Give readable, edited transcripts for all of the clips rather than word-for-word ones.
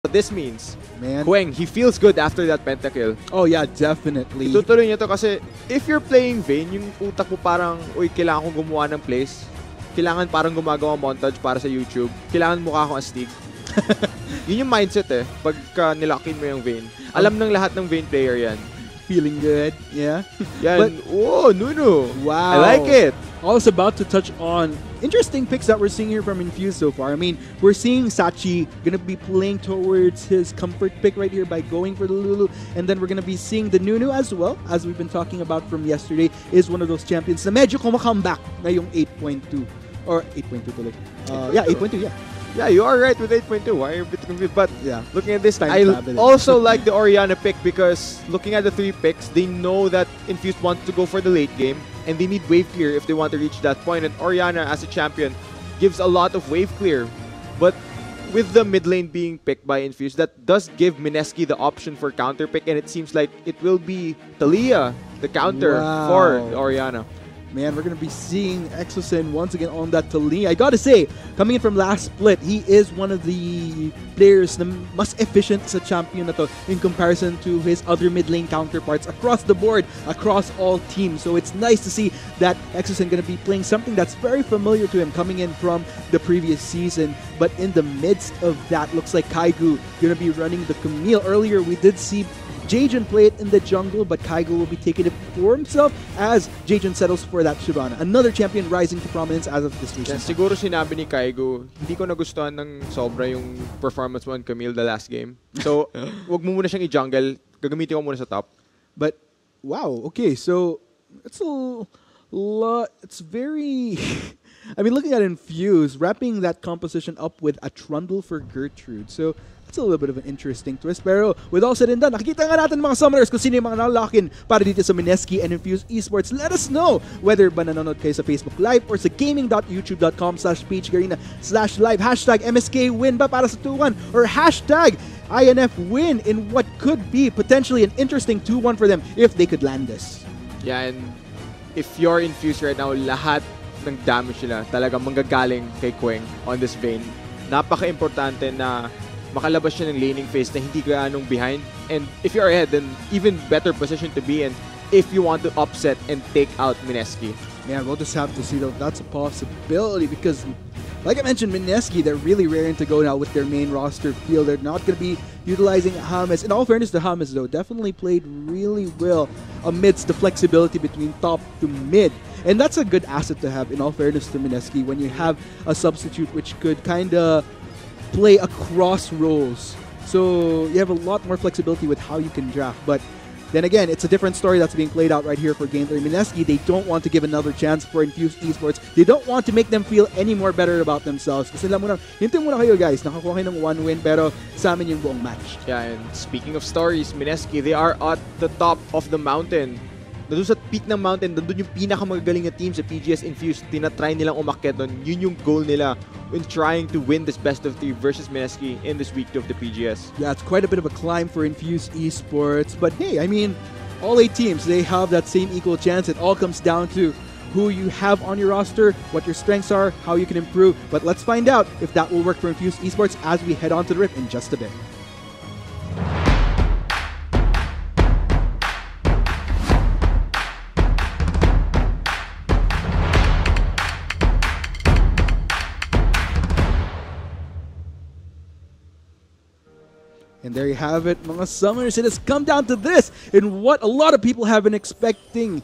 what this means. Man. Queng, he feels good after that pentakill. Oh yeah, definitely. Itutuloy niya to kasi if you're playing Vayne, yung utak mo parang, uy, kailangan kong gumawa ng plays. Kailangan parang gumagawa montage para sa YouTube. Kailangan mukha akong astig. Yun yung mindset eh, pagka nilakin mo yung Vayne. Alam ng lahat ng Vayne player yan. Feeling good, yeah. Yan, oh, Nuno. Wow. I like it. I was about to touch on interesting picks that we're seeing here from Infuse so far. I mean, we're seeing Sachi going to be playing towards his comfort pick right here by going for the Lulu. And then we're going to be seeing the Nunu as well, as we've been talking about from yesterday, is one of those champions na medyo kumakam-back na yung 8.2. Or 8.2 tuloy. Yeah, 8.2, yeah. Yeah, you are right with 8.2. Why are you a bit confused? But yeah, looking at this, time I traveling. also like the Orianna pick because looking at the 3 picks, they know that Infused wants to go for the late game and they need wave clear if they want to reach that point. And Orianna, as a champion, gives a lot of wave clear. But with the mid lane being picked by Infused, that does give Mineski the option for counter pick, and it seems like it will be Talia, the counter for Orianna. Man, we're going to be seeing Exosen once again on that Talia. I gotta say, coming in from last split, he is one of the players na mas efficient sa champion na to in comparison to his other mid lane counterparts across the board, across all teams. So it's nice to see that Exosen going to be playing something that's very familiar to him coming in from the previous season. But in the midst of that, looks like Kaigu going to be running the Camille. Earlier, we did see Jajan play it in the jungle, but Kaigo will be taking it for himself as Jajan settles for that Shyvana. Another champion rising to prominence as of this recent. Siguro sinabi ni Kaigo, hindi ko nagustuhan ng sobra yung performance mo on Camille the last game. So, wag mo muna siyang i-jungle. Gagamitin ko muna sa top. But, wow, okay, so it's a lot. It's very... I mean, looking at Infuse, wrapping that composition up with a Trundle for Gertrude. So, it's a little bit of an interesting twist. Pero, with all said and done, nakikita nga natin mga summoners kung sino yung mga nalalakin para dito sa Mineski and Infuse Esports. Let us know whether ba nanonood kayo sa Facebook Live or sa gaming.youtube.com/pgarena/live. Hashtag MSK win ba para sa 2-1 or hashtag INF win in what could be potentially an interesting 2-1 for them if they could land this. Yeah, and if you're Infused right now, lahat ng damage nila talagang manggagaling kay Queng on this Vayne. Napaka-importante na makalabas siya ng laning phase na hindi gaanong behind. And if you're ahead, then even better position to be in if you want to upset and take out Mineski. Man, we'll just have to see though. That's a possibility because, like I mentioned, Mineski, they're really raring to go now with their main roster field. They're not going to be utilizing James. In all fairness to James, though, definitely played really well amidst the flexibility between top to mid. And that's a good asset to have, in all fairness to Mineski, when you have a substitute which could kind of play across roles. So you have a lot more flexibility with how you can draft. But then again, it's a different story that's being played out right here for Game 3. Mineski, they don't want to give another chance for Infused Esports. They don't want to make them feel any more better about themselves. Kasi lang muna, hintay muna kayo guys, nakakuha kayo ng 1 win pero sa amin yung buong match. Yeah, and speaking of stories, Mineski, they are at the top of the mountain. Doon sa peak ng mountain, doon yung pinakamagagaling na team sa PGS Infused. Tinatry nilang umakyat doon. Yun yung goal nila in trying to win this best of 3 versus Mineski in this week 2 of the PGS. Yeah, it's quite a bit of a climb for Infused Esports. But hey, I mean, all 8 teams, they have that same equal chance. It all comes down to who you have on your roster, what your strengths are, how you can improve. But let's find out if that will work for Infused Esports as we head on to the Rift in just a bit. And there you have it, mga summoners. It has come down to this, in what a lot of people have been expecting.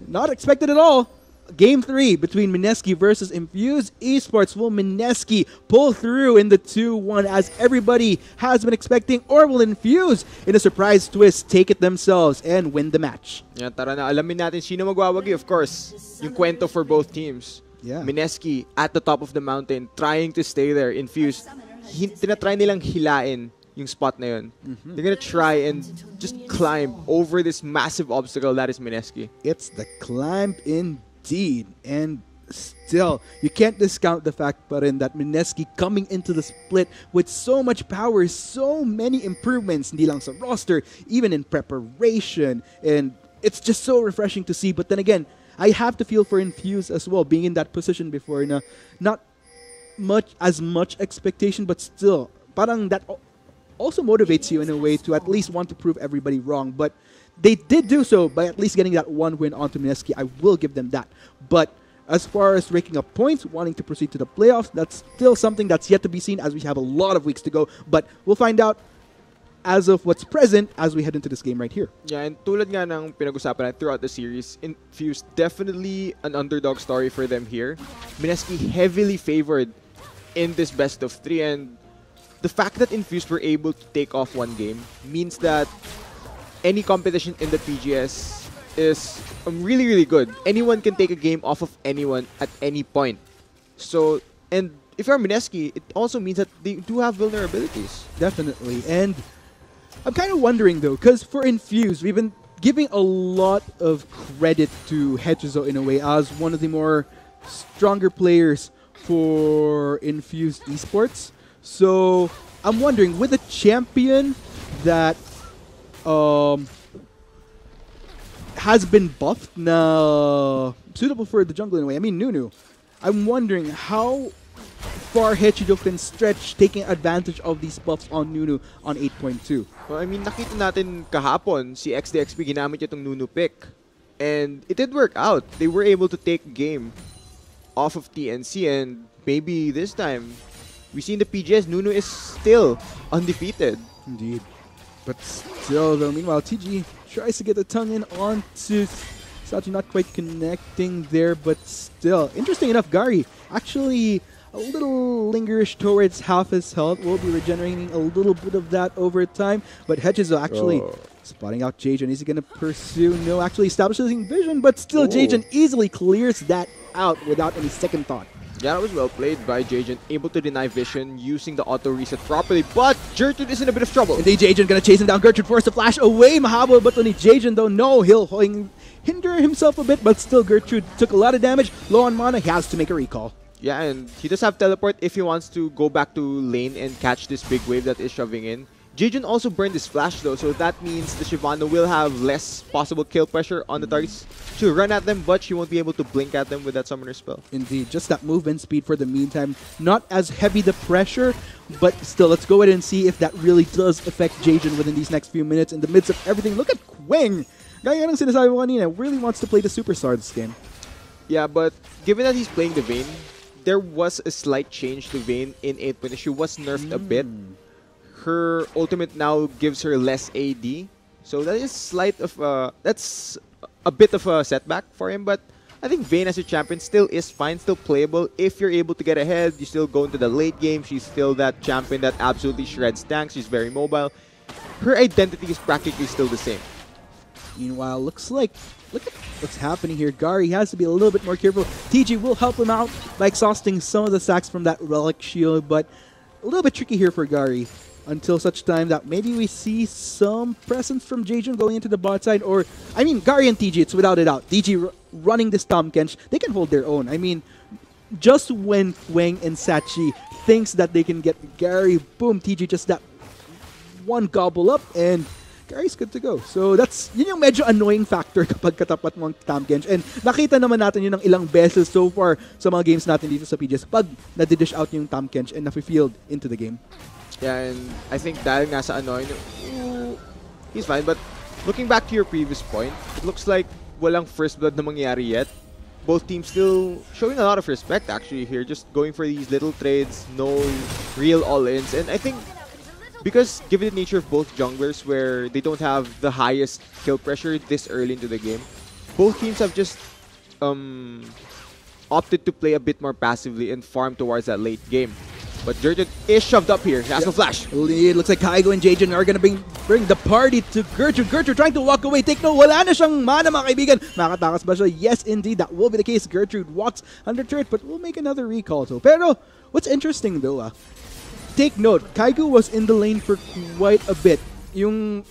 Not expected at all. Game 3 between Mineski versus Infused Esports. Will Mineski pull through in the 2-1 as everybody has been expecting? Or will Infuse, in a surprise twist, take it themselves and win the match? Yeah, tara na, alamin natin sino magwawagi. Of course, yung kwento for both teams. Yeah. Mineski at the top of the mountain, trying to stay there. Infused, tinatry nilang hilain yung spot na yun. They're gonna try and just climb over this massive obstacle that is Mineski. It's the climb indeed. And still, you can't discount the fact pa rin that Mineski coming into the split with so much power, so many improvements, hindi lang sa roster, even in preparation. And it's just so refreshing to see. But then again, I have to feel for Infuse as well, being in that position before na not much expectation, but still, parang that also motivates you in a way to at least want to prove everybody wrong. But they did do so by at least getting that one win onto MSK. I will give them that. But as far as raking up points, wanting to proceed to the playoffs, that's still something that's yet to be seen as we have a lot of weeks to go. But we'll find out as of what's present as we head into this game right here. Yeah, and tulad nga ng pinag-usapan natin throughout the series, Infused definitely an underdog story for them here. MSK heavily favored in this best of 3, and the fact that Infused were able to take off one game means that any competition in the PGS is really, really good. Anyone can take a game off of anyone at any point. So, and if you're MSK, it also means that they do have vulnerabilities. Definitely. And I'm kind of wondering, though, because for Infused, we've been giving a lot of credit to Hechizo in a way as one of the more stronger players for Infused Esports. So I'm wondering, with a champion that has been buffed na suitable for the jungle in a way, I mean Nunu, I'm wondering how far Hechizo can stretch taking advantage of these buffs on Nunu on 8.2. Well, I mean, nakita natin kahapon, si XDXP ginamit itong Nunu pick. And it did work out. They were able to take game off of TNC, and maybe this time, we see in the PGS, Nunu is still undefeated. Indeed. But still, though, meanwhile, TG tries to get the tongue in onto Sachi, not quite connecting there, but still. Interesting enough, Gary actually a little lingerish towards half his health. Will be regenerating a little bit of that over time. But Hechizo actually spotting out Jajan. Is he going to pursue? No, actually establishing vision, but still Jajan easily clears that out without any second thought. Yeah, that was well played by Jajan, able to deny vision, using the auto reset properly, but Gertrude is in a bit of trouble. Indeed, Jajan gonna chase him down. Gertrude forced to flash away. Mahabo, but only Jajan though, no, he'll hinder himself a bit, but still Gertrude took a lot of damage. Low on mana, he has to make a recall. Yeah, and he does have teleport if he wants to go back to lane and catch this big wave that is shoving in. Jajan also burned his flash though, so that means the Shyvana will have less possible kill pressure on the targets to run at them, but she won't be able to blink at them with that summoner spell. Indeed, just that movement speed for the meantime. Not as heavy the pressure, but still, let's go ahead and see if that really does affect Jajan within these next few minutes in the midst of everything. Look at Quang! Gaya ng sinasabi ko kanina, really wants to play the Superstar this game. Yeah, but given that he's playing the Vayne, there was a slight change to Vayne in 8.0. She was nerfed a bit. Her ultimate now gives her less AD, so that is that's a bit of a setback for him. But I think Vayne as a champion still is fine, still playable. If you're able to get ahead, you still go into the late game. She's still that champion that absolutely shreds tanks. She's very mobile. Her identity is practically still the same. Meanwhile, look at what's happening here. Gary has to be a little bit more careful. TG will help him out by exhausting some of the sacks from that relic shield, but a little bit tricky here for Gary. Until such time that maybe we see some presence from Jajan going into the bot side, or, I mean, Gary and TG, it's without a doubt. TG running this Tom Kench, they can hold their own. I mean, just when Wang and Sachi thinks that they can get Gary, boom, TG just that one gobble up, and Gary's good to go. So that's, yun yung medyo annoying factor kapag katapat mo ang Tom Kench. And nakita naman natin yun ng ilang beses so far sa mga games natin dito sa PGS pag nadidish out yung Tom Kench and nafi-field into the game. Yeah, and I think dahil nga sa annoying, he's fine. But looking back to your previous point, it looks like walang first blood na mangyari yet. Both teams still showing a lot of respect actually here, just going for these little trades, no real all-ins. And I think because given the nature of both junglers where they don't have the highest kill pressure this early into the game, both teams have just opted to play a bit more passively and farm towards that late game. But Gertrude is shoved up here. She has no flash. It looks like Kaigo and Jajan are gonna bring the party to Gertrude. Gertrude trying to walk away. Take no. Wala na siyang mana, mga kaibigan. Makatakas ba siya? Yes, indeed. That will be the case. Gertrude walks under turret, but we'll make another recall. So, pero, what's interesting though, take note, Kaigo was in the lane for quite a bit. Yung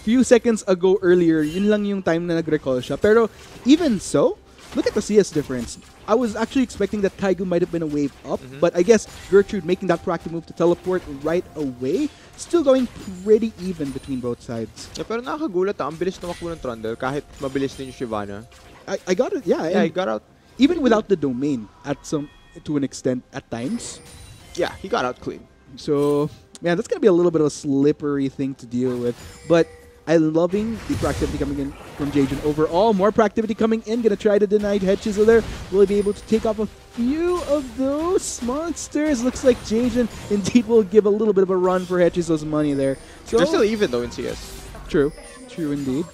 few seconds ago earlier, yun lang yung time na nag-recall siya. Pero, even so, look at the CS difference. I was actually expecting that Kaigo might have been a wave up, but I guess Gertrude making that proactive move to teleport right away, still going pretty even between both sides. Yeah, pero nakakagulat ang bilis tumakbo ng Trundle kahit mabilis din yung Shyvana. I got it, yeah. Yeah, he got out. Even without the domain to an extent at times. Yeah, he got out clean. So, Man, that's going to be a little bit of a slippery thing to deal with. But I'm loving the proactivity coming in from Jajan overall. More proactivity coming in. Going to try to deny Hedges there. Will he be able to take off a few of those monsters? Looks like Jajan indeed will give a little bit of a run for Hedges' money there. So They're still even though in CS. True. True indeed.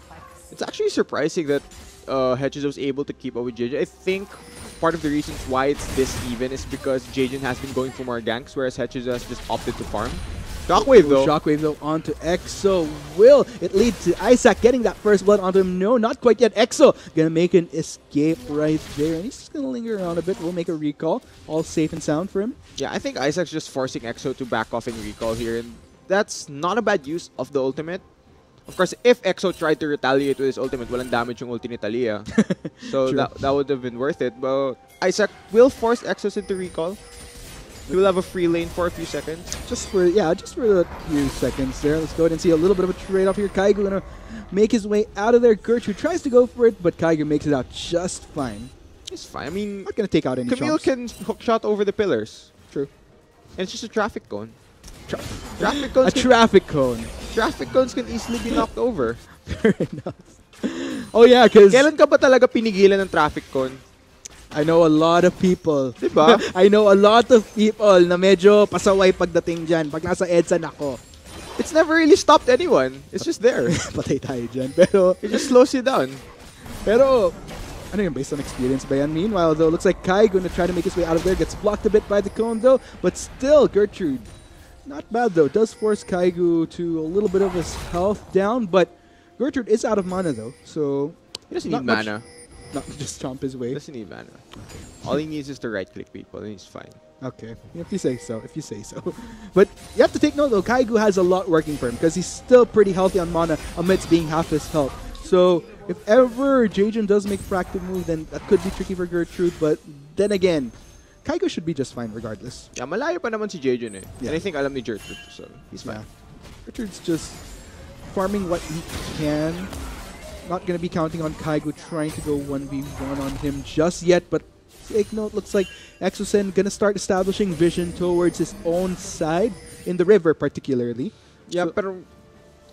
It's actually surprising that Hedges was able to keep up with Jajan. I think part of the reasons why it's this even is because Jajan has been going for more ganks, whereas Hedges has just opted to farm. Shockwave though. Shockwave though onto Exo. Will it lead to Isaac getting that first blood onto him? No, not quite yet. Exo gonna make an escape right there. And he's just gonna linger around a bit. We'll make a recall. All safe and sound for him. Yeah, I think Isaac's just forcing Exo to back off and recall here. And that's not a bad use of the ultimate. Of course, if Exo tried to retaliate with his ultimate, walang damage yung ulti ni Talia. So that would have been worth it. But Isaac will force Exos into recall. He will have a free lane for a few seconds. Just for a few seconds there. Let's go ahead and see a little bit of a trade-off here. Kaigu gonna make his way out of there. Gertrude tries to go for it, but Kaigu makes it out just fine. It's fine. I mean, not gonna take out any Camille chumps. can hook shot over the pillars. True. And it's just a traffic cone. Traffic cone. Traffic cones can easily be knocked over. Fair enough. Oh yeah, because kailan ka ba talaga pinigilan ng traffic cone? I know a lot of people. Diba? I know a lot of people na medyo pasaway pagdating dyan. Pag nasa EDSA nako. It's never really stopped anyone. It's just there. Patay tayo dyan. Pero it just slows you down. Pero ano yun, based on experience ba yan? Meanwhile though, looks like Kai gonna try to make his way out of there. Gets blocked a bit by the cone though. But still, Gertrude, not bad though. Does force Kaigu to a little bit of his health down. But Gertrude is out of mana though. So he doesn't need mana. Not just chomp his way. Doesn't need mana. All he needs is to right click people and he's fine. Okay, if you say so, But you have to take note though, Kaigu has a lot working for him because he's still pretty healthy on mana amidst being half his health. So if ever Jajan does make a proactive move, then that could be tricky for Gertrude. But then again, Kaigu should be just fine regardless. Yeah, malayo pa naman si Jajan eh. Yeah. And I think alam ni Gertrude, so he's fine. Yeah. Gertrude's just farming what he can. Not going to be counting on Kaigu trying to go 1v1 on him just yet, but take note, looks like Exosen going to start establishing vision towards his own side, in the river particularly. Yeah, so, pero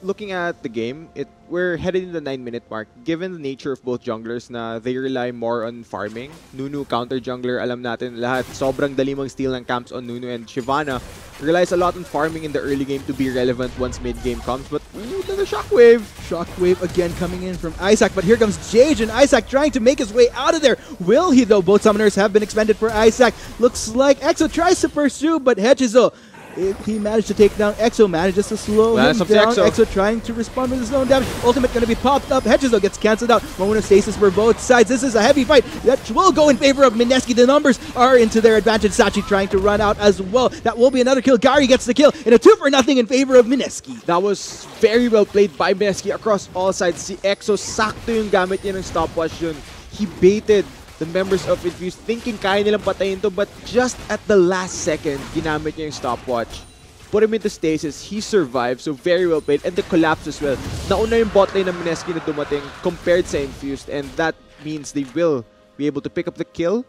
looking at the game, we're headed in the 9-minute mark. Given the nature of both junglers na they rely more on farming, Nunu counter jungler, alam natin lahat, sobrang dali mag-steal ng camps on Nunu, and Shyvana relies a lot on farming in the early game to be relevant once mid-game comes. But ooh, the Shockwave! Shockwave again coming in from Isaac, but here comes Jajan. Isaac trying to make his way out of there. Will he though? Both summoners have been expended for Isaac. Looks like Exo tries to pursue, but Hedgezo, if he managed to take down Exo, manages to slow him down. Exo trying to respond with his own damage. Ultimate going to be popped up. Hedgezo gets cancelled out. Moment of stasis for both sides. This is a heavy fight that will go in favor of Mineski. The numbers are into their advantage. Sachi trying to run out as well. That will be another kill. Gary gets the kill in a 2-0 in favor of Mineski. That was very well played by Mineski across all sides. Si Exo, sakto yung gamit niya ng stopwatch yun. He baited the members of Infuse thinking kaya nilang patayin to, but just at the last second, ginamit niya yung stopwatch. Put him into stasis, he survived, so very well played. And the collapse as well. Nauna yung bot lane ng Mineski na dumating compared sa Infused, and that means they will be able to pick up the kill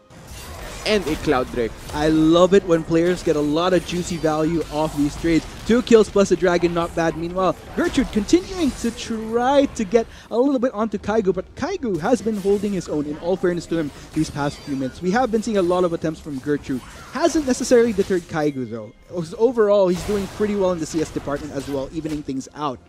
and a Cloud Drake. I love it when players get a lot of juicy value off these trades. 2 kills plus a dragon, not bad. Meanwhile, Gertrude continuing to try to get a little bit onto Kaigu, but Kaigu has been holding his own in all fairness to him these past few minutes. We have been seeing a lot of attempts from Gertrude. Hasn't necessarily deterred Kaigu though. Overall, he's doing pretty well in the CS department as well, evening things out.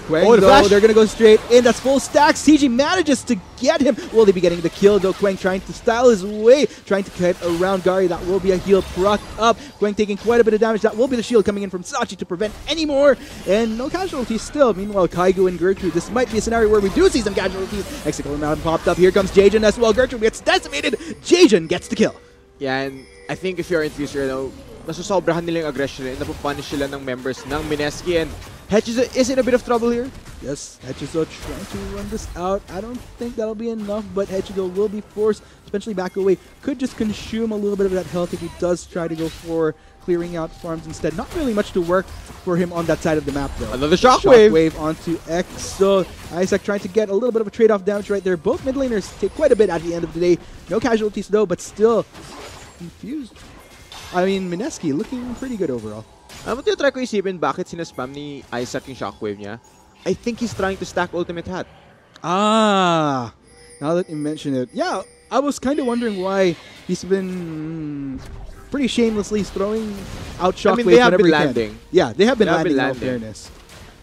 Quang, though, they're going to go straight in. That's full stack. CG manages to get him. Will they be getting the kill, though? Quang trying to style his way, trying to get around Gary. That will be a heal proc up. Quang taking quite a bit of damage. That will be the shield coming in from Sachi to prevent any more. And no casualties still. Meanwhile, Kaigu and Gertrude, this might be a scenario where we do see some casualties. Exegol Mountain popped up. Here comes Jajan as well. Gertrude gets decimated. Jajan gets the kill. Yeah, and I think if you're Infused, you know, nasusobrahan nila yung aggression and napupunish sila ng members ng Mineski, and Hedgezo is in a bit of trouble here. Yes, Hedgezo trying to run this out. I don't think that'll be enough, but Hedgezo will be forced to eventually back away. Could just consume a little bit of that health if he does try to go for clearing out farms instead. Not really much to work for him on that side of the map, though. Another Shockwave. Shockwave onto Exo. Isaac trying to get a little bit of a trade-off damage right there. Both mid laners take quite a bit at the end of the day. No casualties, though, but still confused. I mean, Mineski looking pretty good overall. Alam mo, try ko isipin bakit sinaspam ni Isaac yung shockwave niya. I think he's trying to stack ultimate hat. Ah, now that you mention it, yeah, I was kind of wondering why he's been pretty shamelessly throwing out shockwaves they have whenever been he can. landing. Yeah, they have been landing, in all fairness.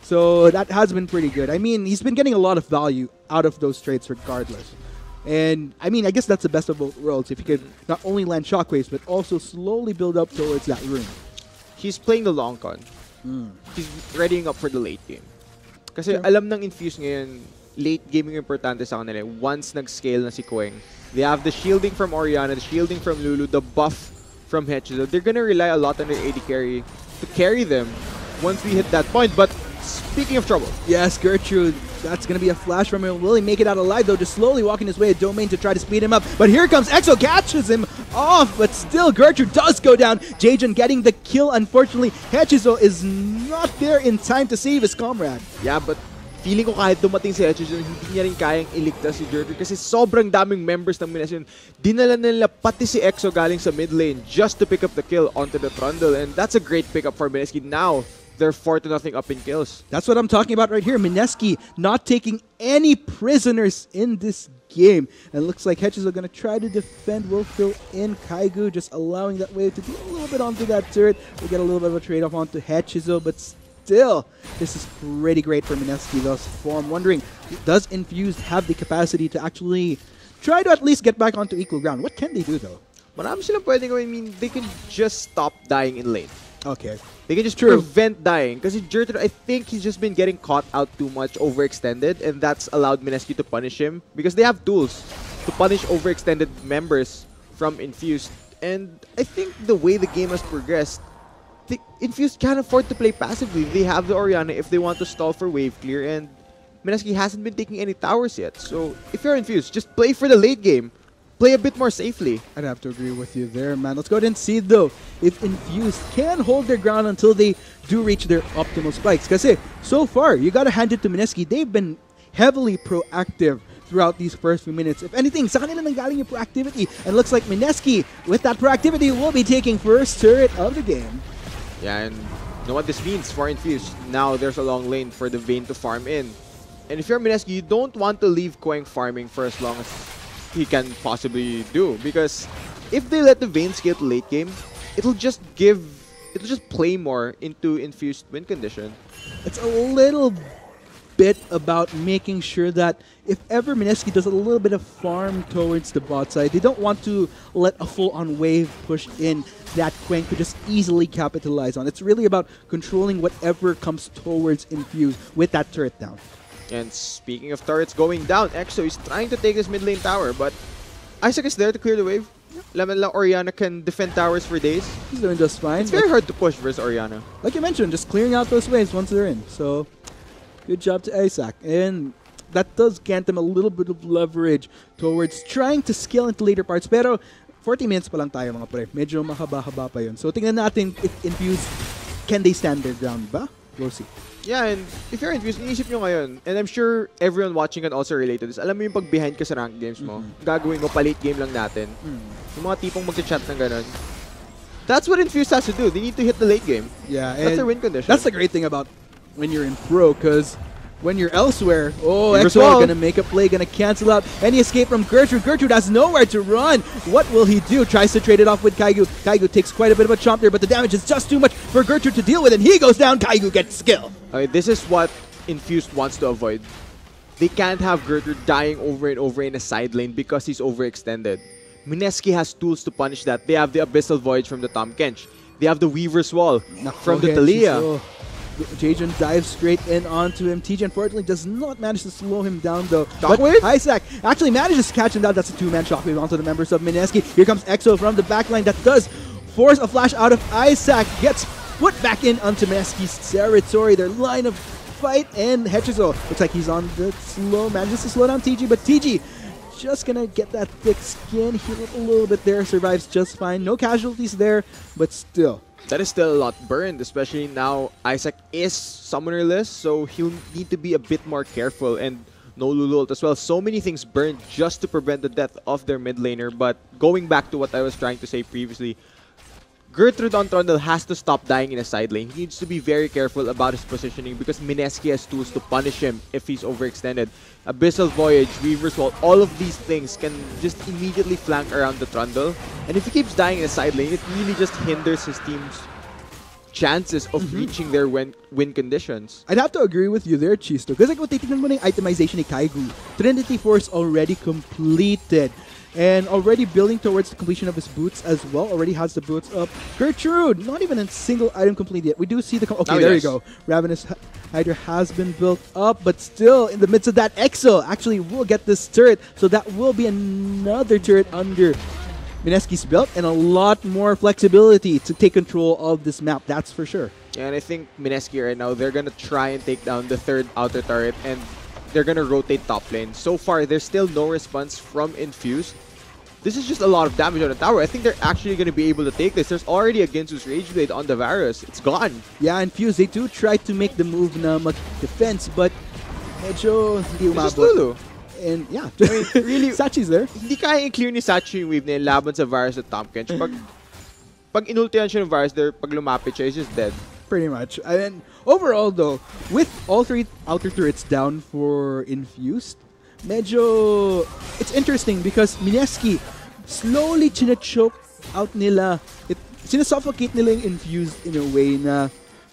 So that has been pretty good. I mean, he's been getting a lot of value out of those trades regardless. And, I mean, I guess that's the best of both worlds. If you could not only land shockwaves, but also slowly build up towards that room. He's playing the long con. He's readying up for the late game. Kasi alam ng Infuse ngayon, late game yung importante sa kanila. Once nag-scale na si Queng, they have the shielding from Orianna, the shielding from Lulu, the buff from Hechizo. They're gonna rely a lot on their AD carry to carry them once we hit that point. But speaking of trouble. Yes, Gertrude. That's going to be a flash from him. Will he make it out alive, though? Just slowly walking his way at Domain to try to speed him up. But here comes Exo, catches him off. But still, Gertrude does go down. Jajan getting the kill. Unfortunately, Hechizo is not there in time to save his comrade. Yeah, but feeling ko kahit dumating si Hechizo, hindi niya rin kayang iligtas si Gertrude kasi sobrang daming members ng Minas yun. Dinala nila pati si Exo galing sa mid lane just to pick up the kill onto the Trundle. And that's a great pickup for Mineski. Now, they're 4-0 up in kills. That's what I'm talking about right here. Mineski not taking any prisoners in this game. And it looks like Hechizo are going to try to defend. Will fill in Kaigu, just allowing that wave to do a little bit onto that turret. We get a little bit of a trade-off onto Hechizo, but still, this is pretty great for Mineski thus far. I'm wondering, does Infused have the capacity to actually try to at least get back onto equal ground? What can they do, though? Marami silang pwedeng gawin. I mean, they can just stop dying in lane. Okay. They can just prevent dying. Because Gertrude, I think he's just been getting caught out too much, overextended, and that's allowed Mineski to punish him. Because they have tools to punish overextended members from Infused. And I think the way the game has progressed, the Infused can't afford to play passively. They have the Orianna if they want to stall for wave clear, and Mineski hasn't been taking any towers yet. So if you're Infused, just play for the late game. Play a bit more safely. I'd have to agree with you there, man. Let's go ahead and see, though, if Infused can hold their ground until they do reach their optimal spikes. Because so far, you got to hand it to Mineski. They've been heavily proactive throughout these first few minutes. If anything, sa kanila nanggaling yung proactivity. And looks like Mineski, with that proactivity, will be taking first turret of the game. Yeah, and you know what this means for Infused? Now there's a long lane for the Vayne to farm in. And if you're Mineski, you don't want to leave Queng farming for as long as he can possibly do, because if they let the Vayne scale to late game, it'll just play more into Infused win condition. It's a little bit about making sure that if ever Mineski does a little bit of farm towards the bot side, they don't want to let a full-on wave push in that Queng could just easily capitalize on. It's really about controlling whatever comes towards Infused with that turret down. And speaking of turrets going down, Exo is trying to take this mid lane tower, but Isaac is there to clear the wave. Lemon lang Orianna can defend towers for days. He's doing just fine. It's very hard to push versus Orianna. Like you mentioned, just clearing out those waves once they're in. So, good job to Isaac. And that does grant them a little bit of leverage towards trying to scale into later parts. Pero 40 minutes pa lang tayo mga pre. Medyo mahaba-haba pa yun. So, tingnan natin if Infused, can they stand their ground ba? We'll see. Yeah, and if you're Infused, inisip nyo ngayon, and I'm sure everyone watching can also relate to this, alam mo yung pag behind ka sa ranked games mo, gagawin mo pa late game lang natin. Yung mga tipong mag-chat ng ganun. That's what Infused has to do. They need to hit the late game. Yeah, that's their win condition. That's the great thing about when you're in pro, because when you're elsewhere, Exo gonna make a play, gonna cancel out any escape from Gertrude. Gertrude has nowhere to run. What will he do? Tries to trade it off with Kaigu. Kaigu takes quite a bit of a chomp there, but the damage is just too much for Gertrude to deal with, and he goes down. Kaigu gets skill. Okay, this is what Infused wants to avoid. They can't have Gertrude dying over and over in a side lane because he's overextended. Mineski has tools to punish that. They have the Abyssal Voyage from the Tom Kench. They have the Weaver's Wall from the Talia. Jajan dives straight in onto him. TJ unfortunately does not manage to slow him down though. Shockwave? But Isaac actually manages to catch him down. That's a two-man shockwave onto the members of Mineski. Here comes Exo from the backline that does force a flash out of Isaac. Gets put back in onto Mineski's territory. Their line of fight, and Hechizo looks like he's on the slow, manages to slow down TG, but TG just gonna get that thick skin, heal up a little bit there, survives just fine. No casualties there, but still. That is still a lot burned, especially now Isaac is summonerless, so he'll need to be a bit more careful, and no Lulu ult as well. So many things burned just to prevent the death of their mid laner, but going back to what I was trying to say previously, Gertrude on Trundle has to stop dying in a side lane. He needs to be very careful about his positioning because Mineski has tools to punish him if he's overextended. Abyssal Voyage, Weaver's Wall, all of these things can just immediately flank around the Trundle. And if he keeps dying in a side lane, it really just hinders his team's chances of reaching their win conditions. I'd have to agree with you there, Chisto. Because like, kung titignan mo na yung itemization ni Kaigu, Trinity Force already completed. And already building towards the completion of his boots as well. Already has the boots up. Gertrude, not even a single item complete yet. We do see the... Okay, there you go. Ravenous Hydra has been built up, but still in the midst of that, Exo actually will get this turret. So that will be another turret under Mineski's belt and a lot more flexibility to take control of this map, that's for sure. And I think Mineski right now, they're going to try and take down the third outer turret and they're going to rotate top lane. So far, there's still no response from Infuse. This is just a lot of damage on the tower. I think they're actually going to be able to take this. There's already a Ginsu's Rage Blade on the Varus. It's gone. Yeah, Infuse, they do try to make the move na mag-defense, but medyo hindi umabot. It's just Lulu. And yeah, I mean, really, Sachi's there. Hindi kaya i-clear ni Sachi yung wave na yung laban sa Varus at Tom Kench. Pag inultihan siya ng Varus there, pag lumapit siya, he's just dead. Pretty much. And overall though, with all three outer turrets down for Infused, medyo it's interesting because Mineski slowly china-choke out nila. Sinasuffocate nila yung Infused in a way na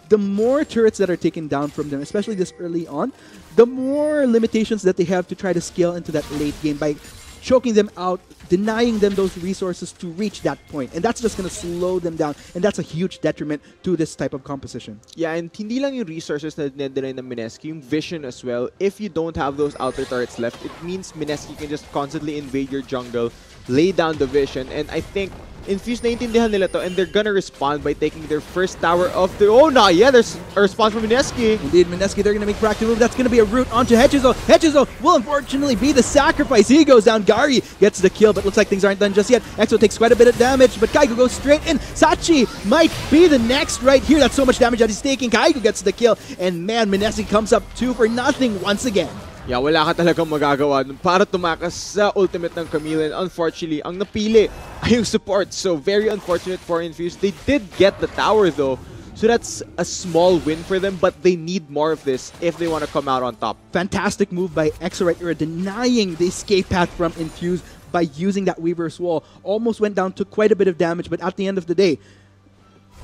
the more turrets that are taken down from them, especially this early on, the more limitations that they have to try to scale into that late game by choking them out, denying them those resources to reach that point. And that's just going to slow them down. And that's a huge detriment to this type of composition. Yeah, and hindi lang yung resources na dinedeny ng Mineski, yung vision as well. If you don't have those outer turrets left, it means Mineski can just constantly invade your jungle, lay down the vision, and I think Infuse naintindihan nila to, and they're gonna respond by taking their first tower of the... Oh, no, yeah, there's a response from Mineski. Indeed, Mineski, they're gonna make proactive move. That's gonna be a route onto Hechizo. Hechizo will unfortunately be the sacrifice. He goes down. Gary gets the kill, but looks like things aren't done just yet. Exo takes quite a bit of damage, but Kaigo goes straight in. Sachi might be the next right here. That's so much damage that he's taking. Kaigo gets the kill, and man, Mineski comes up 2 for nothing once again. Yeah, wala ka talagang magagawa dun para tumakas sa ultimate ng Camille, and unfortunately, ang napili ay yung support. So, very unfortunate for Infuse. They did get the tower though, so that's a small win for them, but they need more of this if they want to come out on top. Fantastic move by Exo right here, denying the escape path from Infuse by using that Weaver's Wall. Almost went down, took quite a bit of damage, but at the end of the day,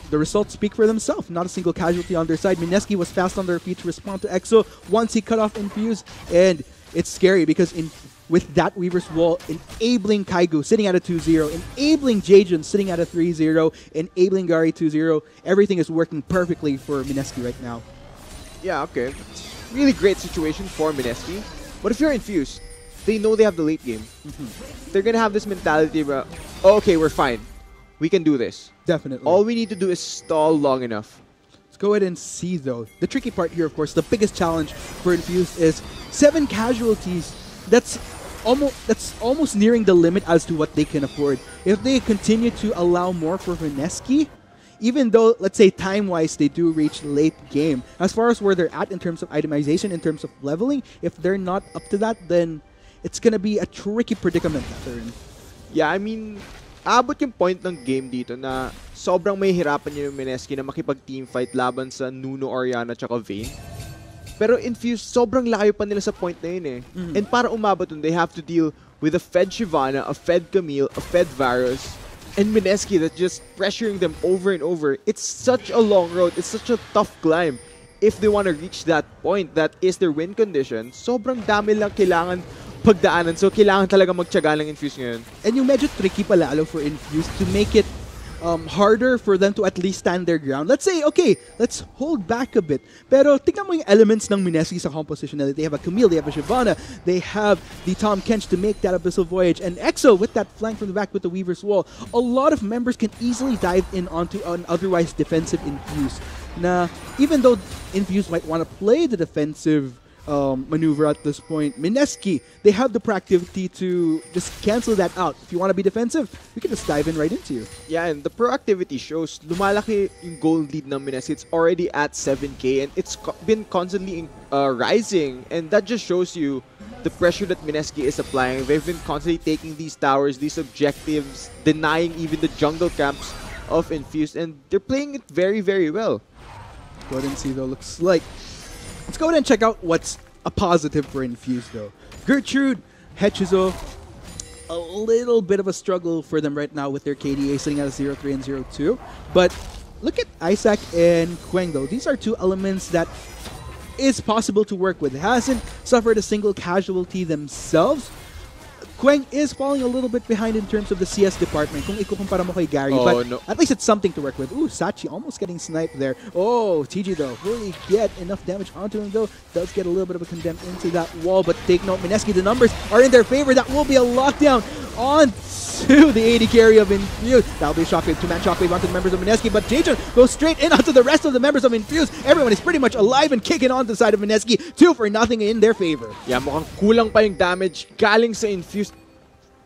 the results speak for themselves. Not a single casualty on their side. Mineski was fast on their feet to respond to Exo once he cut off Infuse. And it's scary because with that Weaver's Wall, enabling Kaigu sitting at a 2-0, enabling Jaejun sitting at a 3-0, enabling Gary 2-0, everything is working perfectly for Mineski right now. Yeah, okay. Really great situation for Mineski. But if you're Infused, they know they have the late game. They're going to have this mentality about, oh, okay, we're fine. We can do this. Definitely. All we need to do is stall long enough. Let's go ahead and see, though. The tricky part here, of course, the biggest challenge for Infused is 7 casualties. That's almost nearing the limit as to what they can afford. If they continue to allow more for Mineski, even though, let's say, time-wise, they do reach late game, as far as where they're at in terms of itemization, in terms of leveling, if they're not up to that, then it's going to be a tricky predicament that they're in. Yeah, I mean, abot yung point ng game dito na sobrang may hirapan yung Mineski na makipag-teamfight laban sa Nuno, Orianna, tsaka Vayne. Pero Infuse, sobrang layo pa nila sa point na yun eh. And para umabot dun, they have to deal with a fed Shyvana, a fed Camille, a fed Varus, and Mineski that's just pressuring them over and over. It's such a long road. It's such a tough climb. If they want to reach that point, that is their win condition, sobrang dami lang kailangan pagdaanan. So, kailangan talaga magtiyaga ng Infuse ngayon. And yung medyo tricky palalo for Infuse to make it harder for them to at least stand their ground. Let's say, okay, let's hold back a bit. Pero tingnan mo yung elements ng Mineski sa composition nila. They have a Camille, they have a Shyvana, they have the Tom Kench to make that Abyssal Voyage, and Exo with that flank from the back with the Weaver's Wall. A lot of members can easily dive in onto an otherwise defensive Infuse. Na even though Infuse might want to play the defensive maneuver at this point, Mineski, they have the proactivity to just cancel that out. If you want to be defensive, we can just dive in right into you. Yeah, and the proactivity shows lumalaki yung gold lead ng Mineski. It's already at 7k and it's been constantly rising, and that just shows you the pressure that Mineski is applying. They've been constantly taking these towers, these objectives, denying even the jungle camps of Infused, and they're playing it very, very well. Go ahead and see though. Looks like. Let's go ahead and check out what's a positive for Infused though. Gertrude, Hechizo, a little bit of a struggle for them right now with their KDA sitting at a 0-3 and 0-2. But look at Isaac and Quang though. These are two elements that is possible to work with. Hasn't suffered a single casualty themselves. Quang is falling a little bit behind in terms of the CS department kung ikukumpara mo kay Gary, but no. at least it's something to work with. Ooh, Sachi almost getting sniped there. Oh, TG though, really get enough damage onto him though. Does get a little bit of a condemn into that wall, but take note, Mineski, the numbers are in their favor. That will be a lockdown on to the AD carry of Infuse. That'll be a shockwave, two-man shockwave onto the members of Mineski, but Jason goes straight in onto the rest of the members of Infuse. Everyone is pretty much alive and kicking on the side of Mineski. 2-0 in their favor. Yeah, mukhang kulang pa yung damage galing sa Infused.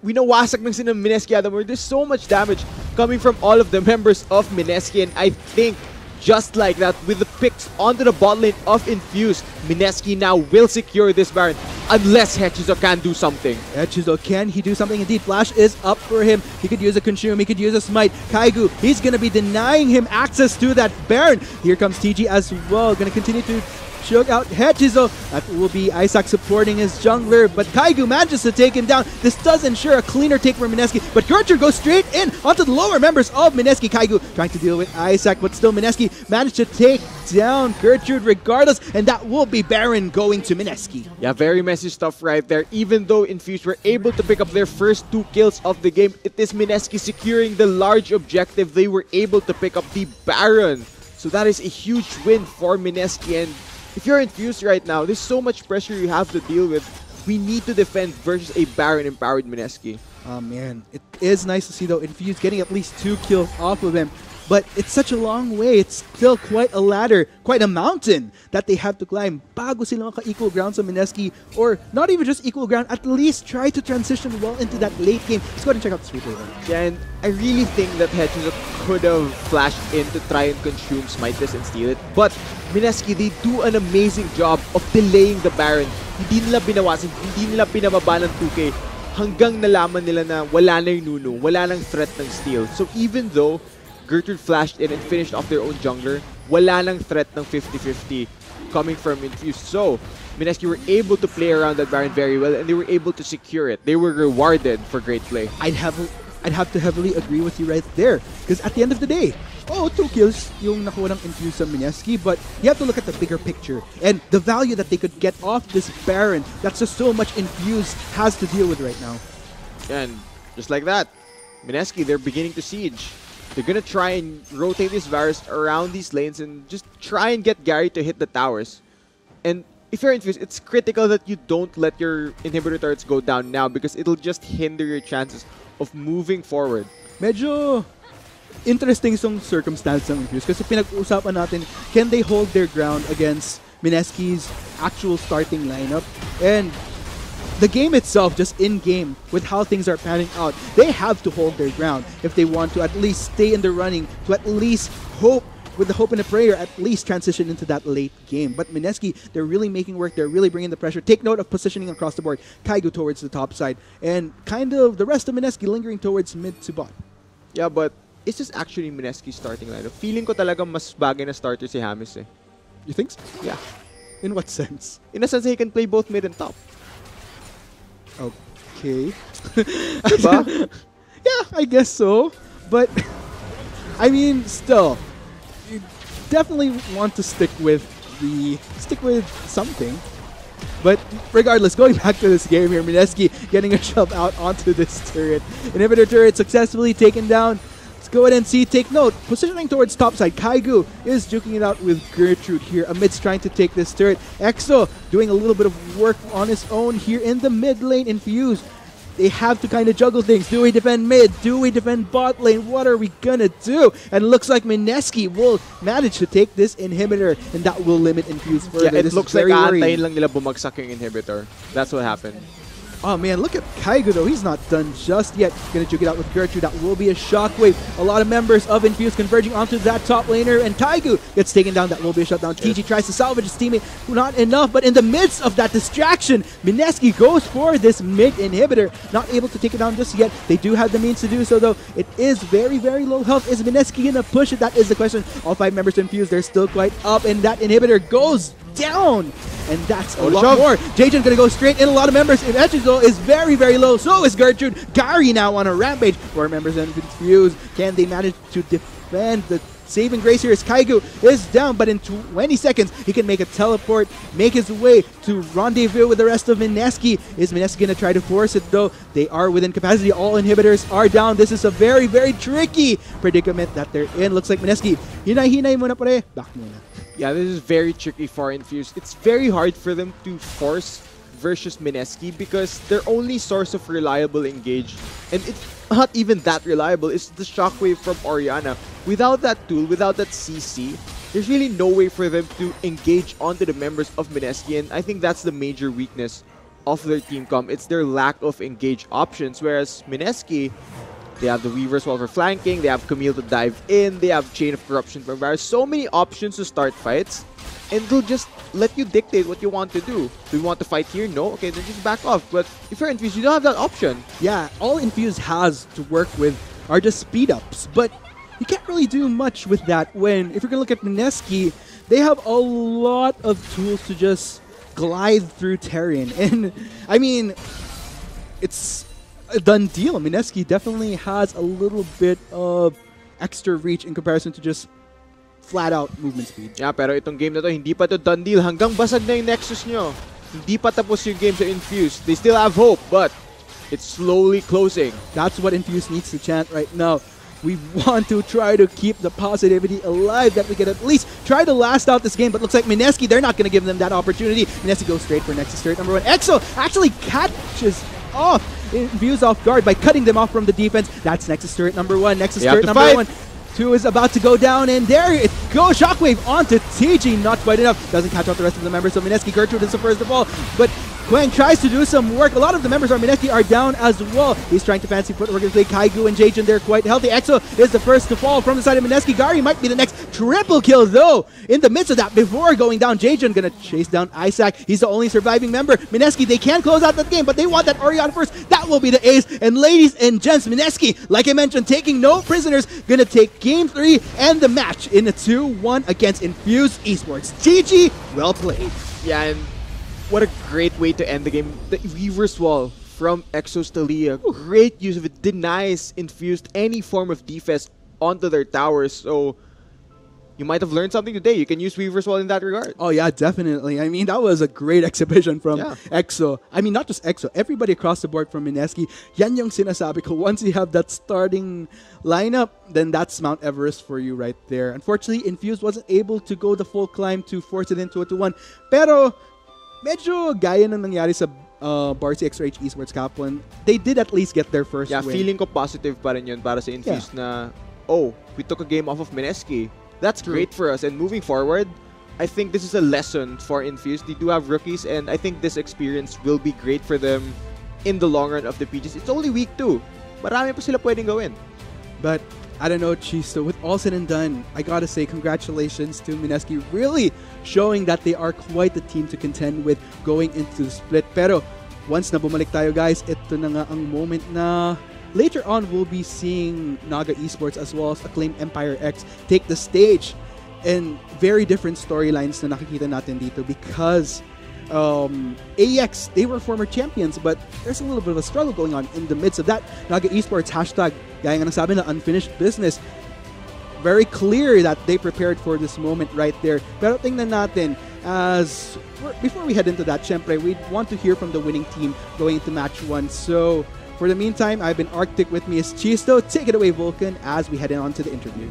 Winawasak ng sila Mineski Adam. There's so much damage coming from all of the members of Mineski, and I think just like that, with the picks onto the bot lane of Infused, Mineski now will secure this Baron unless Hechizo can do something. Hechizo, can he do something? Indeed, Flash is up for him. He could use a Consume, he could use a Smite. Kaigu, he's going to be denying him access to that Baron. Here comes TG as well, going to continue to choke out Hechizo. That will be Isaac supporting his jungler, but Kaigu manages to take him down. This does ensure a cleaner take for Mineski, but Gertrude goes straight in onto the lower members of Mineski. Kaigu trying to deal with Isaac, but still Mineski managed to take down Gertrude regardless, and that will be Baron going to Mineski. Yeah, very messy stuff right there. Even though Infused were able to pick up their first 2 kills of the game, it is Mineski securing the large objective. They were able to pick up the Baron. So that is a huge win for Mineski, and if you're Infused right now, there's so much pressure you have to deal with. We need to defend versus a Baron-empowered Mineski. Oh man, it is nice to see though Infused getting at least 2 kills off of him. But it's such a long way. It's still quite a ladder, quite a mountain that they have to climb bago sila maka-equal ground sa Mineski. Or not even just equal ground, at least try to transition well into that late game. Let's go ahead and check out this replay then. Yeah, and I really think that Hechizo could have flashed in to try and consume Smite this and steal it. But Mineski, they do an amazing job of delaying the Baron. Hindi nila binawasan, hindi nila pinababa ng 2K hanggang nalaman nila na wala na yung Nunu, wala nang threat ng steal. So even though Gertrude flashed in and finished off their own jungler, wala nang threat ng 50-50 coming from Infused. So, Mineski were able to play around that Baron very well, and they were able to secure it. They were rewarded for great play. I'd have to heavily agree with you right there. Because at the end of the day, 2 kills yung nakuha ng Infused sa Mineski, but you have to look at the bigger picture and the value that they could get off this Baron. That's just so much Infused has to deal with right now. And just like that, Mineski, they're beginning to siege. They're gonna try and rotate these Varus around these lanes and just try and get Gary to hit the towers. And if you're Infused, it's critical that you don't let your inhibitor turrets go down now because it'll just hinder your chances of moving forward. Medyo interesting yung circumstance ng Infused kasi pinag-uusapan natin, can they hold their ground against Mineski's actual starting lineup? And the game itself, just in-game, with how things are panning out, they have to hold their ground if they want to at least stay in the running, to at least hope, with the hope and a prayer, at least transition into that late game. But Mineski, they're really making work, they're really bringing the pressure. Take note of positioning across the board. Kaigo towards the top side, and kind of the rest of Mineski lingering towards mid to bot. Yeah, but is this actually Mineski's starting lineup? Feeling ko talaga mas bagay na starter si Hamis eh. You think so? Yeah. In what sense? In a sense, he can play both mid and top. Okay. Diba? Yeah, I guess so. But, I mean, still, you definitely want to stick with something. But regardless, going back to this game here, Mineski getting a shove out onto this turret. Inhibitor turret successfully taken down. Let's go ahead and see. Take note. Positioning towards top side. Kaigu is juking it out with Gertrude here amidst trying to take this turret. Exo doing a little bit of work on his own here in the mid lane. Infused. They have to kind of juggle things. Do we defend mid? Do we defend bot lane? What are we gonna do? And it looks like Mineski will manage to take this inhibitor, and that will limit Infused further. Yeah, it this looks is very like worrying. aantayin lang nila bumagsak yung inhibitor. That's what happened. Oh man, look at Kaigo though. He's not done just yet. Gonna juke it out with Gertrude. That will be a shockwave. A lot of members of Infuse converging onto that top laner, and Kaigo gets taken down. That will be a shutdown. TG tries to salvage his teammate. Not enough, but in the midst of that distraction, Mineski goes for this mid inhibitor. Not able to take it down just yet. They do have the means to do so though. It is very, very low health. Is Mineski gonna push it? That is the question. All 5 members to Infuse. They're still quite up, and that inhibitor goes down. And that's a lot more. Jajan gonna go straight in. A lot of members. Echizo is very, very low. So is Gertrude. Gary now on a rampage. 4 members in Infuse. Can they manage to defend? The saving grace here is Kaigo is down, but in 20 seconds he can make a teleport, make his way to rendezvous with the rest of Mineski. Is Mineski gonna try to force it though? They are within capacity. All inhibitors are down. This is a very, very tricky predicament that they're in. Looks like Mineski. Hinay muna pare. Back muna. Yeah, this is very tricky for Infuse. It's very hard for them to force versus Mineski because their only source of reliable engage, and it's not even that reliable, is the shockwave from Orianna. Without that tool, without that CC, there's really no way for them to engage onto the members of Mineski, and I think that's the major weakness of their team comp. It's their lack of engage options, whereas Mineski, they have the Weaver's Wall for flanking, they have Camille to dive in, they have Chain of Corruption from Varus. So many options to start fights, and they'll just let you dictate what you want to do. Do you want to fight here? No? Okay, then just back off. But if you're Infused, you don't have that option. Yeah, all Infused has to work with are just speed ups, but you can't really do much with that when, if you're going to look at Mineski, they have a lot of tools to just glide through terrain. And, I mean, it's a done deal. Mineski definitely has a little bit of extra reach in comparison to just flat-out movement speed. Yeah, pero itong game na to, hindi pa to done deal. Hanggang basag na yung Nexus nyo. Hindi pa tapos yung game sa Infuse. They still have hope, but it's slowly closing. That's what Infuse needs to chant right now. We want to try to keep the positivity alive, that we can at least try to last out this game. But looks like Mineski, they're not going to give them that opportunity. Mineski goes straight for Nexus turret number 1. EXO actually catches off Infuse off guard by cutting them off from the defense. That's Nexus turret number 1. Nexus turret number 1. 2 is about to go down, and there it goes. Shockwave onto TG. Not quite enough. Doesn't catch off the rest of the members. So Mineski, Gertrude is the first of all. But Quang tries to do some work. A lot of the members of Mineski are down as well. He's trying to fancy footwork and play Kaigu and Jajan. They're quite healthy. EXO is the first to fall from the side of Mineski. Gary might be the next triple kill though. In the midst of that, before going down, Jajan gonna chase down Isaac. He's the only surviving member. Mineski, they can close out that game, but they want that Orion first. That will be the ace. And ladies and gents, Mineski, like I mentioned, taking no prisoners, gonna take game 3 and the match in a 2-1 against Infuse Esports. GG, well played. Yeah, and what a great way to end the game. The Weaver's Wall from Exos Talia. Great use of it. Denies Infused any form of defense onto their towers. So you might have learned something today. You can use Weaver's Wall in that regard. Oh yeah, definitely. I mean, that was a great exhibition from EXO. I mean, not just EXO. Everybody across the board from Mineski. Yan yung sinasabi ko. Once you have that starting lineup, then that's Mount Everest for you right there. Unfortunately, Infused wasn't able to go the full climb to force it into a 2-1. Pero medyo gaya ng nangyari sa Barcy XRH Esports Kaplan, they did at least get their first win. Feeling ko positive pa rin yun para sa Infused na, oh, we took a game off of Mineski. That's great for us. And moving forward, I think this is a lesson for Infused. They do have rookies, and I think this experience will be great for them in the long run of the PGs. It's only week 2. Marami pa sila pwedeng gawin. But I don't know, Chisto, with all said and done, I gotta say congratulations to Mineski, really showing that they are quite the team to contend with going into the split. Pero once na bumalik tayo guys, ito na nga ang moment na later on we'll be seeing Naga Esports as well as Acclaimed Empire X take the stage. And very different storylines na nakikita natin dito because AEX, they were former champions, but there's a little bit of a struggle going on in the midst of that. Naga Esports hashtag, gaya nga nasabi na unfinished business. Very clear that they prepared for this moment right there. Pero tingnan natin, before we head into that, syempre, we want to hear from the winning team going into match 1. So for the meantime, I've been Arctic, with me is Chisto. Take it away, Vulcan, as we head on to the interview.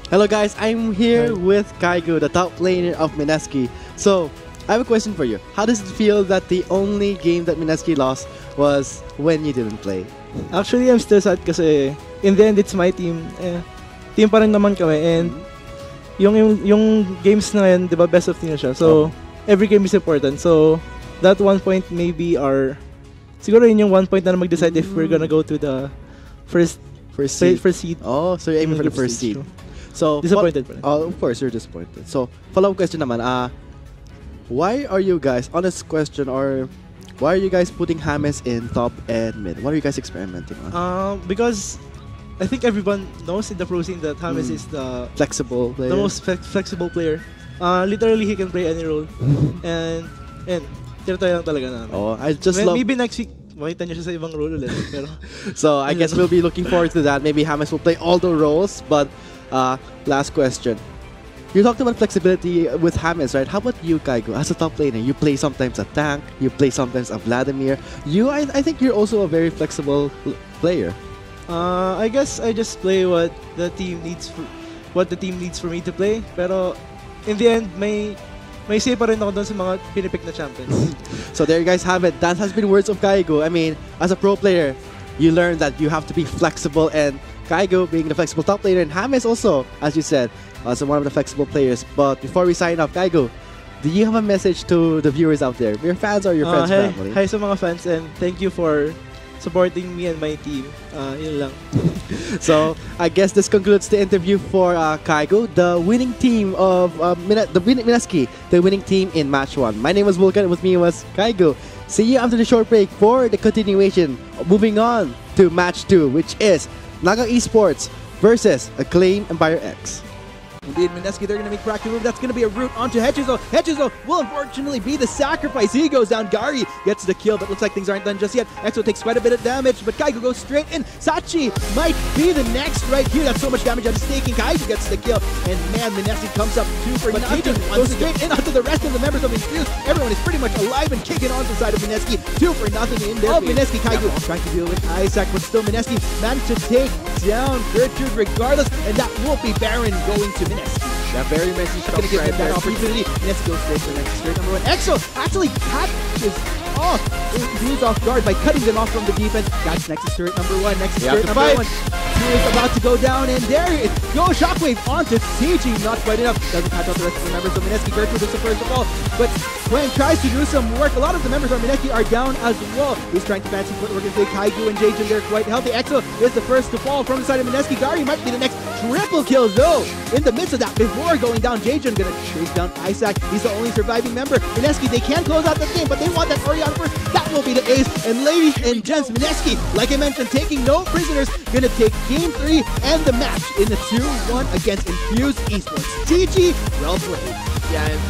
Hello guys, I'm here with Kaigo, the top laner of Mineski. So, I have a question for you. How does it feel that the only game that Mineski lost was when you didn't play? Actually, I'm still sad kasi in the end, it's my team. Team pa rin naman kami, and yung games na yun, di ba, best of team na siya. So, every game is important. So, that 1 point maybe our siguro yun yung 1 point na mag-decide if we're gonna go to the first seed. first seed. Oh, so you're aiming for the first seed. So Disappointed pa rin. Of course, you're disappointed. So follow-up question naman. Why are you guys, honest question, or why are you guys putting James in top and mid? What are you guys experimenting on? Because I think everyone knows in the pro scene that James is the Flexible player. most flexible player. Literally, he can play any role. and tinatry lang talaga namin. Oh, I just love. Maybe next week, makita niyo siya sa ibang role ulit. Pero, So I guess we'll be looking forward to that. Maybe James will play all the roles. But last question. You talked about flexibility with James, right? How about you, Kaigo? As a top laner, you play sometimes a tank, you play sometimes a Vladimir. I think you're also a very flexible player. I guess I just play what the team needs for me to play. Pero in the end, may say pa rin ako doon sa mga pinipick na champions. So there you guys have it. That has been words of Kaigo. I mean, as a pro player, you learn that you have to be flexible, and Kaigo being the flexible top laner, and James also, as you said, as one of the flexible players. But before we sign off, Kaigo, do you have a message to the viewers out there? Your fans or your friends, family? Hi sa mga fans, and thank you for supporting me and my team. Yun lang. So I guess this concludes the interview for Kaigo, the winning team of MSK, the winning team in match 1. My name was Vulcan, and with me was Kaigo. See you after the short break for the continuation. Moving on to match 2, which is Naga Esports versus Acclaim Empire X. Indeed, MSK, they're going to make practical move. That's going to be a route onto Hedgezo. Hedgezo will unfortunately be the sacrifice. He goes down. Gary gets the kill, but looks like things aren't done just yet. Exo takes quite a bit of damage, but Kaigo goes straight in. Sachi might be the next right here. That's so much damage on staking. Kaigo gets the kill, and man, MSK comes up 2 for nothing. Goes straight in onto the rest of the members of Infused. Everyone is pretty much alive and kicking on the side of MSK. 2 for nothing in there. MSK, Kaigo trying to deal with Isaac, but still MSK managed to take down Gertrude regardless, and that will be Baron going to MSK. That very messy Not going to give him that opportunity. Let's go straight for the next straight number 1. Exo actually catches off. He's off guard by cutting them off from the defense. That's Nexus turret number 1. Nexus turret number 1. He is about to go down, and there it goes. Shockwave onto TG. Not quite enough. Doesn't catch out the rest of the members of MSK. Gertrude is the first of all. But when tries to do some work, a lot of the members of MSK are down as well. He's trying to fancy footwork and say Kaigo and Jajun, they're quite healthy. Exo is the first to fall from the side of MSK. Gary might be the next triple kill though. In the midst of that, before going down, Jajun gonna chase down Isaac. He's the only surviving member. MSK, they can close out the game, but they want that Oriana first. That will be the ace. And ladies and gents, MSK, like I mentioned, taking no prisoners, gonna take game 3 and the match in the 2-1 against Infused Esports. GG, well played. Yeah, and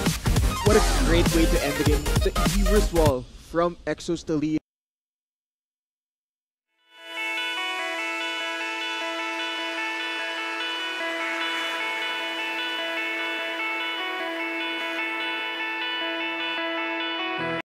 what a great way to end the game. The Everest wall from Exos to lead.